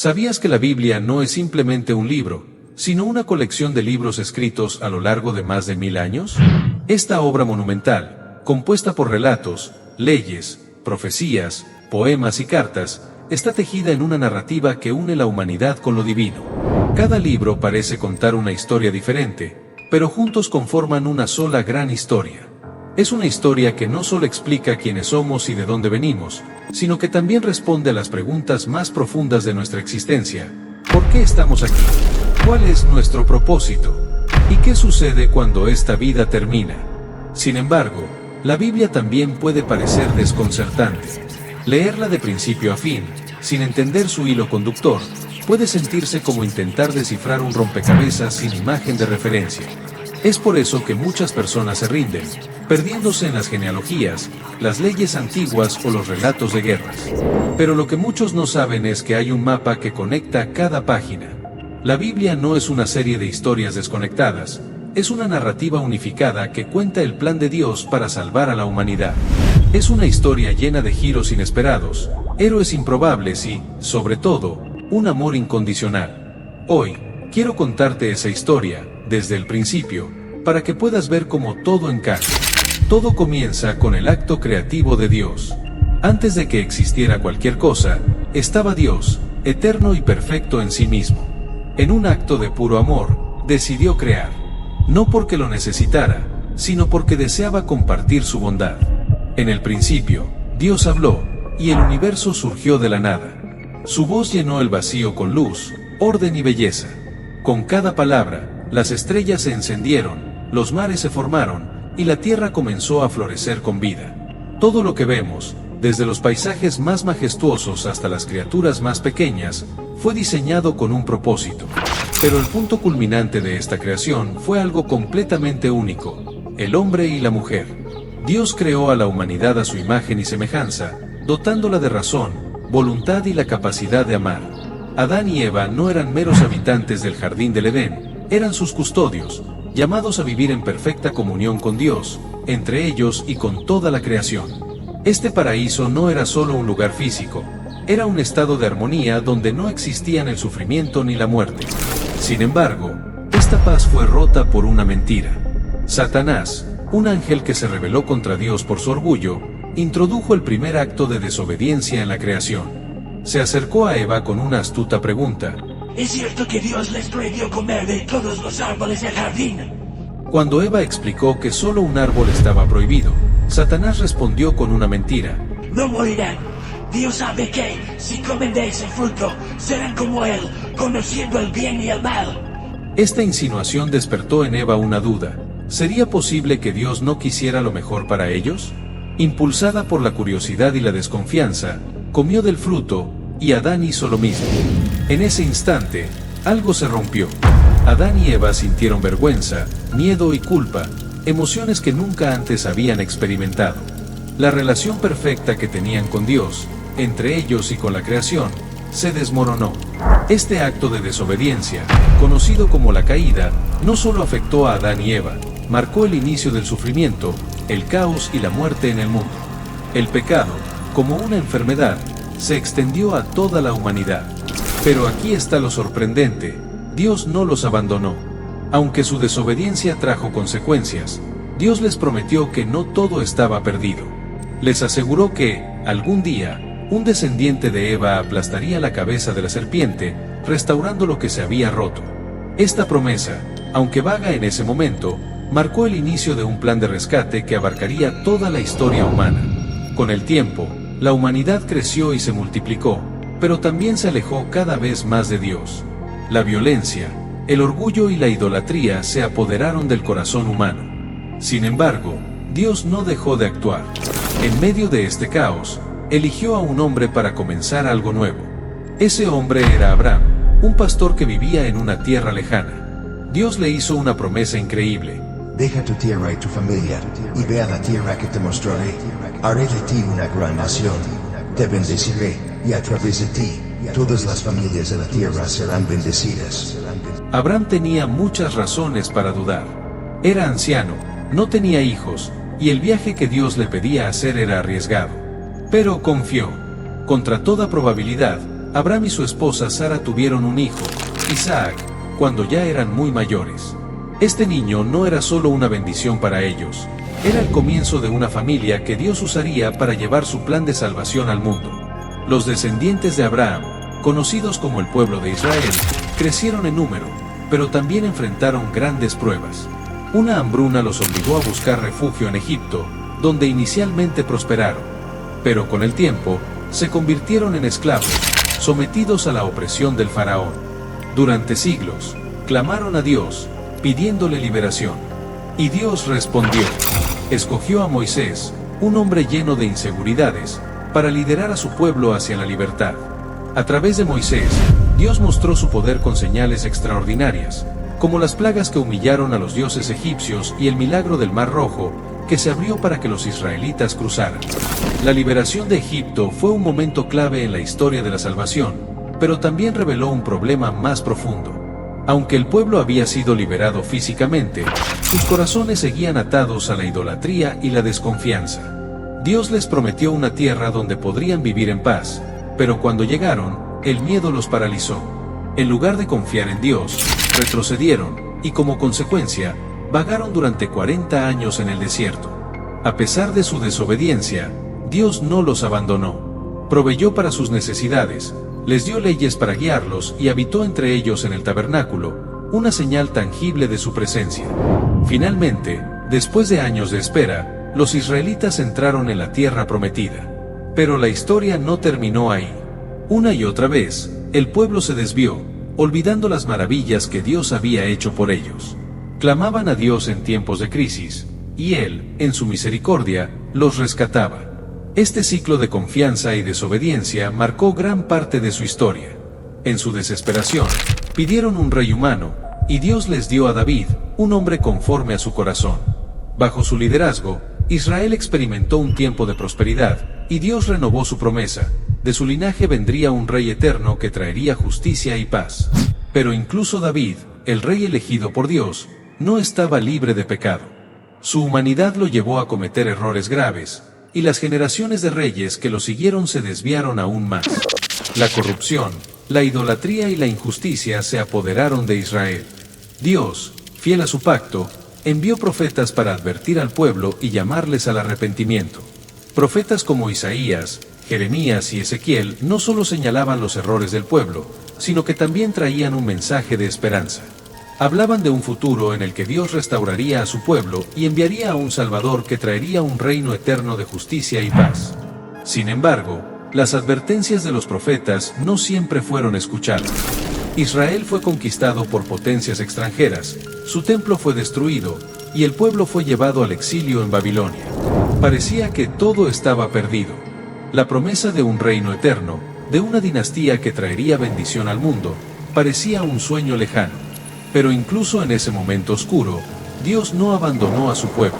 ¿Sabías que la Biblia no es simplemente un libro, sino una colección de libros escritos a lo largo de más de 1000 años? Esta obra monumental, compuesta por relatos, leyes, profecías, poemas y cartas, está tejida en una narrativa que une la humanidad con lo divino. Cada libro parece contar una historia diferente, pero juntos conforman una sola gran historia. Es una historia que no solo explica quiénes somos y de dónde venimos, sino que también responde a las preguntas más profundas de nuestra existencia. ¿Por qué estamos aquí? ¿Cuál es nuestro propósito? ¿Y qué sucede cuando esta vida termina? Sin embargo, la Biblia también puede parecer desconcertante. Leerla de principio a fin, sin entender su hilo conductor, puede sentirse como intentar descifrar un rompecabezas sin imagen de referencia. Es por eso que muchas personas se rinden, perdiéndose en las genealogías, las leyes antiguas o los relatos de guerras. Pero lo que muchos no saben es que hay un mapa que conecta cada página. La Biblia no es una serie de historias desconectadas, es una narrativa unificada que cuenta el plan de Dios para salvar a la humanidad. Es una historia llena de giros inesperados, héroes improbables y, sobre todo, un amor incondicional. Hoy, quiero contarte esa historia, desde el principio, para que puedas ver cómo todo encaja. Todo comienza con el acto creativo de Dios. Antes de que existiera cualquier cosa, estaba Dios, eterno y perfecto en sí mismo. En un acto de puro amor, decidió crear. No porque lo necesitara, sino porque deseaba compartir su bondad. En el principio, Dios habló, y el universo surgió de la nada. Su voz llenó el vacío con luz, orden y belleza. Con cada palabra, las estrellas se encendieron, los mares se formaron, y la tierra comenzó a florecer con vida. Todo lo que vemos, desde los paisajes más majestuosos hasta las criaturas más pequeñas, fue diseñado con un propósito. Pero el punto culminante de esta creación fue algo completamente único: el hombre y la mujer. Dios creó a la humanidad a su imagen y semejanza, dotándola de razón, voluntad y la capacidad de amar. Adán y Eva no eran meros habitantes del jardín del Edén, eran sus custodios, llamados a vivir en perfecta comunión con Dios, entre ellos y con toda la creación. Este paraíso no era solo un lugar físico, era un estado de armonía donde no existían el sufrimiento ni la muerte. Sin embargo, esta paz fue rota por una mentira. Satanás, un ángel que se rebeló contra Dios por su orgullo, introdujo el primer acto de desobediencia en la creación. Se acercó a Eva con una astuta pregunta: ¿es cierto que Dios les prohibió comer de todos los árboles del jardín? Cuando Eva explicó que solo un árbol estaba prohibido, Satanás respondió con una mentira: no morirán. Dios sabe que, si comen de ese fruto, serán como Él, conociendo el bien y el mal. Esta insinuación despertó en Eva una duda: ¿sería posible que Dios no quisiera lo mejor para ellos? Impulsada por la curiosidad y la desconfianza, comió del fruto, y Adán hizo lo mismo. En ese instante, algo se rompió. Adán y Eva sintieron vergüenza, miedo y culpa, emociones que nunca antes habían experimentado. La relación perfecta que tenían con Dios, entre ellos y con la creación, se desmoronó. Este acto de desobediencia, conocido como la caída, no solo afectó a Adán y Eva, marcó el inicio del sufrimiento, el caos y la muerte en el mundo. El pecado, como una enfermedad, se extendió a toda la humanidad. Pero aquí está lo sorprendente: Dios no los abandonó. Aunque su desobediencia trajo consecuencias, Dios les prometió que no todo estaba perdido. Les aseguró que, algún día, un descendiente de Eva aplastaría la cabeza de la serpiente, restaurando lo que se había roto. Esta promesa, aunque vaga en ese momento, marcó el inicio de un plan de rescate que abarcaría toda la historia humana. Con el tiempo, la humanidad creció y se multiplicó, pero también se alejó cada vez más de Dios. La violencia, el orgullo y la idolatría se apoderaron del corazón humano. Sin embargo, Dios no dejó de actuar. En medio de este caos, eligió a un hombre para comenzar algo nuevo. Ese hombre era Abraham, un pastor que vivía en una tierra lejana. Dios le hizo una promesa increíble: deja tu tierra y tu familia, y ve a la tierra que te mostraré. Haré de ti una gran nación. Te bendeciré, y a través de ti, todas las familias de la tierra serán bendecidas. Abraham tenía muchas razones para dudar. Era anciano, no tenía hijos, y el viaje que Dios le pedía hacer era arriesgado. Pero confió. Contra toda probabilidad, Abraham y su esposa Sara tuvieron un hijo, Isaac, cuando ya eran muy mayores. Este niño no era solo una bendición para ellos, era el comienzo de una familia que Dios usaría para llevar su plan de salvación al mundo. Los descendientes de Abraham, conocidos como el pueblo de Israel, crecieron en número, pero también enfrentaron grandes pruebas. Una hambruna los obligó a buscar refugio en Egipto, donde inicialmente prosperaron. Pero con el tiempo, se convirtieron en esclavos, sometidos a la opresión del faraón. Durante siglos, clamaron a Dios, pidiéndole liberación. Y Dios respondió. Escogió a Moisés, un hombre lleno de inseguridades, para liderar a su pueblo hacia la libertad. A través de Moisés, Dios mostró su poder con señales extraordinarias, como las plagas que humillaron a los dioses egipcios y el milagro del Mar Rojo, que se abrió para que los israelitas cruzaran. La liberación de Egipto fue un momento clave en la historia de la salvación, pero también reveló un problema más profundo. Aunque el pueblo había sido liberado físicamente, sus corazones seguían atados a la idolatría y la desconfianza. Dios les prometió una tierra donde podrían vivir en paz, pero cuando llegaron, el miedo los paralizó. En lugar de confiar en Dios, retrocedieron, y como consecuencia, vagaron durante 40 años en el desierto. A pesar de su desobediencia, Dios no los abandonó. Proveyó para sus necesidades, les dio leyes para guiarlos y habitó entre ellos en el tabernáculo, una señal tangible de su presencia. Finalmente, después de años de espera, los israelitas entraron en la tierra prometida. Pero la historia no terminó ahí. Una y otra vez, el pueblo se desvió, olvidando las maravillas que Dios había hecho por ellos. Clamaban a Dios en tiempos de crisis, y Él, en su misericordia, los rescataba. Este ciclo de confianza y desobediencia marcó gran parte de su historia. En su desesperación, pidieron un rey humano, y Dios les dio a David, un hombre conforme a su corazón. Bajo su liderazgo, Israel experimentó un tiempo de prosperidad, y Dios renovó su promesa. De su linaje vendría un rey eterno que traería justicia y paz. Pero incluso David, el rey elegido por Dios, no estaba libre de pecado. Su humanidad lo llevó a cometer errores graves, y las generaciones de reyes que lo siguieron se desviaron aún más. La corrupción, la idolatría y la injusticia se apoderaron de Israel. Dios, fiel a su pacto, envió profetas para advertir al pueblo y llamarles al arrepentimiento. Profetas como Isaías, Jeremías y Ezequiel no solo señalaban los errores del pueblo, sino que también traían un mensaje de esperanza. Hablaban de un futuro en el que Dios restauraría a su pueblo y enviaría a un Salvador que traería un reino eterno de justicia y paz. Sin embargo, las advertencias de los profetas no siempre fueron escuchadas. Israel fue conquistado por potencias extranjeras, su templo fue destruido, y el pueblo fue llevado al exilio en Babilonia. Parecía que todo estaba perdido. La promesa de un reino eterno, de una dinastía que traería bendición al mundo, parecía un sueño lejano. Pero incluso en ese momento oscuro, Dios no abandonó a su pueblo.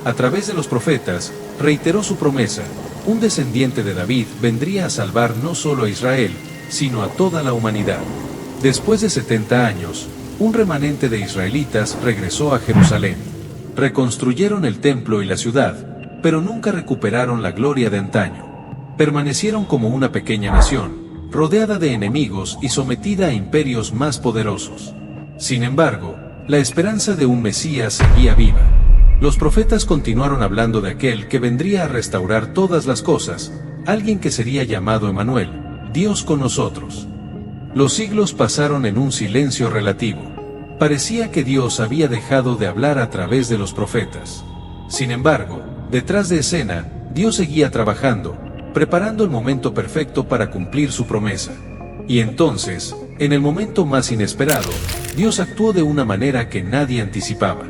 A través de los profetas, reiteró su promesa: un descendiente de David vendría a salvar no solo a Israel, sino a toda la humanidad. Después de 70 años, un remanente de israelitas regresó a Jerusalén. Reconstruyeron el templo y la ciudad, pero nunca recuperaron la gloria de antaño. Permanecieron como una pequeña nación, rodeada de enemigos y sometida a imperios más poderosos. Sin embargo, la esperanza de un Mesías seguía viva. Los profetas continuaron hablando de aquel que vendría a restaurar todas las cosas, alguien que sería llamado Emmanuel, Dios con nosotros. Los siglos pasaron en un silencio relativo. Parecía que Dios había dejado de hablar a través de los profetas. Sin embargo, detrás de escena, Dios seguía trabajando, preparando el momento perfecto para cumplir su promesa. Y entonces, en el momento más inesperado, Dios actuó de una manera que nadie anticipaba.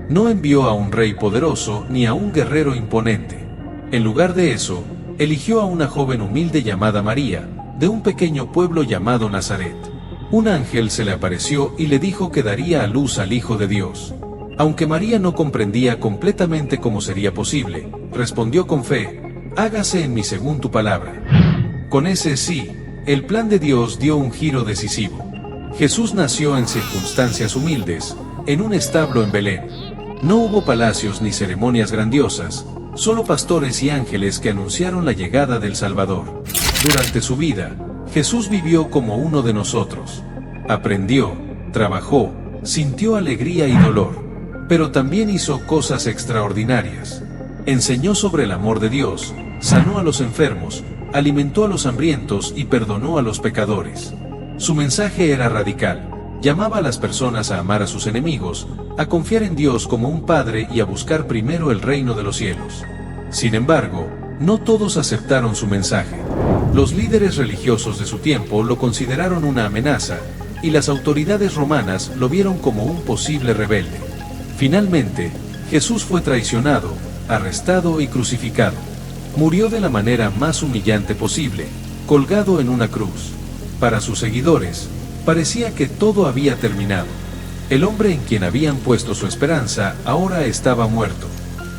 No envió a un rey poderoso ni a un guerrero imponente. En lugar de eso, eligió a una joven humilde llamada María, de un pequeño pueblo llamado Nazaret. Un ángel se le apareció y le dijo que daría a luz al Hijo de Dios. Aunque María no comprendía completamente cómo sería posible, respondió con fe: hágase en mí según tu palabra. Con ese sí, el plan de Dios dio un giro decisivo. Jesús nació en circunstancias humildes, en un establo en Belén. No hubo palacios ni ceremonias grandiosas, solo pastores y ángeles que anunciaron la llegada del Salvador. Durante su vida, Jesús vivió como uno de nosotros. Aprendió, trabajó, sintió alegría y dolor, pero también hizo cosas extraordinarias. Enseñó sobre el amor de Dios, sanó a los enfermos, alimentó a los hambrientos y perdonó a los pecadores. Su mensaje era radical. Llamaba a las personas a amar a sus enemigos, a confiar en Dios como un Padre y a buscar primero el reino de los cielos. Sin embargo, no todos aceptaron su mensaje. Los líderes religiosos de su tiempo lo consideraron una amenaza, y las autoridades romanas lo vieron como un posible rebelde. Finalmente, Jesús fue traicionado, arrestado y crucificado. Murió de la manera más humillante posible, colgado en una cruz. Para sus seguidores, parecía que todo había terminado. El hombre en quien habían puesto su esperanza ahora estaba muerto.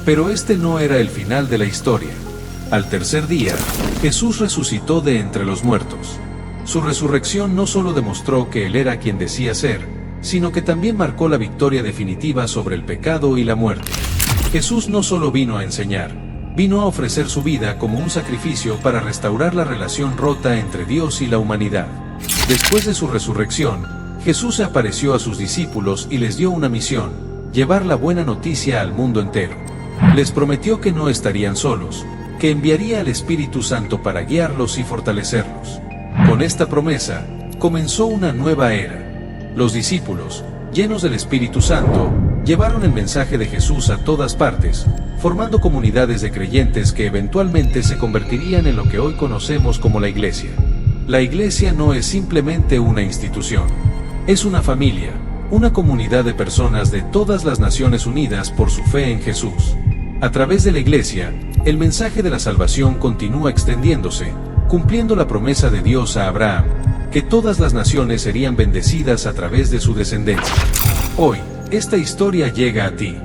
Pero este no era el final de la historia. Al tercer día, Jesús resucitó de entre los muertos. Su resurrección no solo demostró que Él era quien decía ser, sino que también marcó la victoria definitiva sobre el pecado y la muerte. Jesús no solo vino a enseñar, vino a ofrecer su vida como un sacrificio para restaurar la relación rota entre Dios y la humanidad. Después de su resurrección, Jesús se apareció a sus discípulos y les dio una misión: llevar la buena noticia al mundo entero. Les prometió que no estarían solos, que enviaría al Espíritu Santo para guiarlos y fortalecerlos. Con esta promesa, comenzó una nueva era. Los discípulos, llenos del Espíritu Santo, llevaron el mensaje de Jesús a todas partes, formando comunidades de creyentes que eventualmente se convertirían en lo que hoy conocemos como la Iglesia. La Iglesia no es simplemente una institución. Es una familia, una comunidad de personas de todas las naciones unidas por su fe en Jesús. A través de la Iglesia, el mensaje de la salvación continúa extendiéndose, cumpliendo la promesa de Dios a Abraham, que todas las naciones serían bendecidas a través de su descendencia. Hoy, esta historia llega a ti.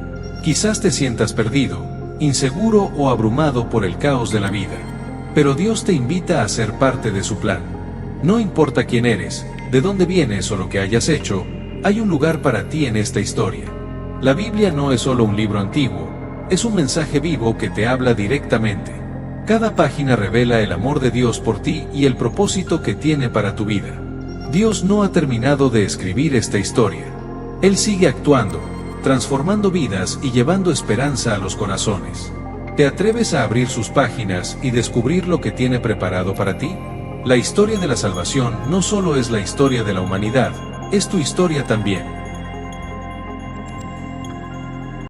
Quizás te sientas perdido, inseguro o abrumado por el caos de la vida. Pero Dios te invita a ser parte de su plan. No importa quién eres, de dónde vienes o lo que hayas hecho, hay un lugar para ti en esta historia. La Biblia no es solo un libro antiguo, es un mensaje vivo que te habla directamente. Cada página revela el amor de Dios por ti y el propósito que tiene para tu vida. Dios no ha terminado de escribir esta historia. Él sigue actuando, transformando vidas y llevando esperanza a los corazones. ¿Te atreves a abrir sus páginas y descubrir lo que tiene preparado para ti? La historia de la salvación no solo es la historia de la humanidad, es tu historia también.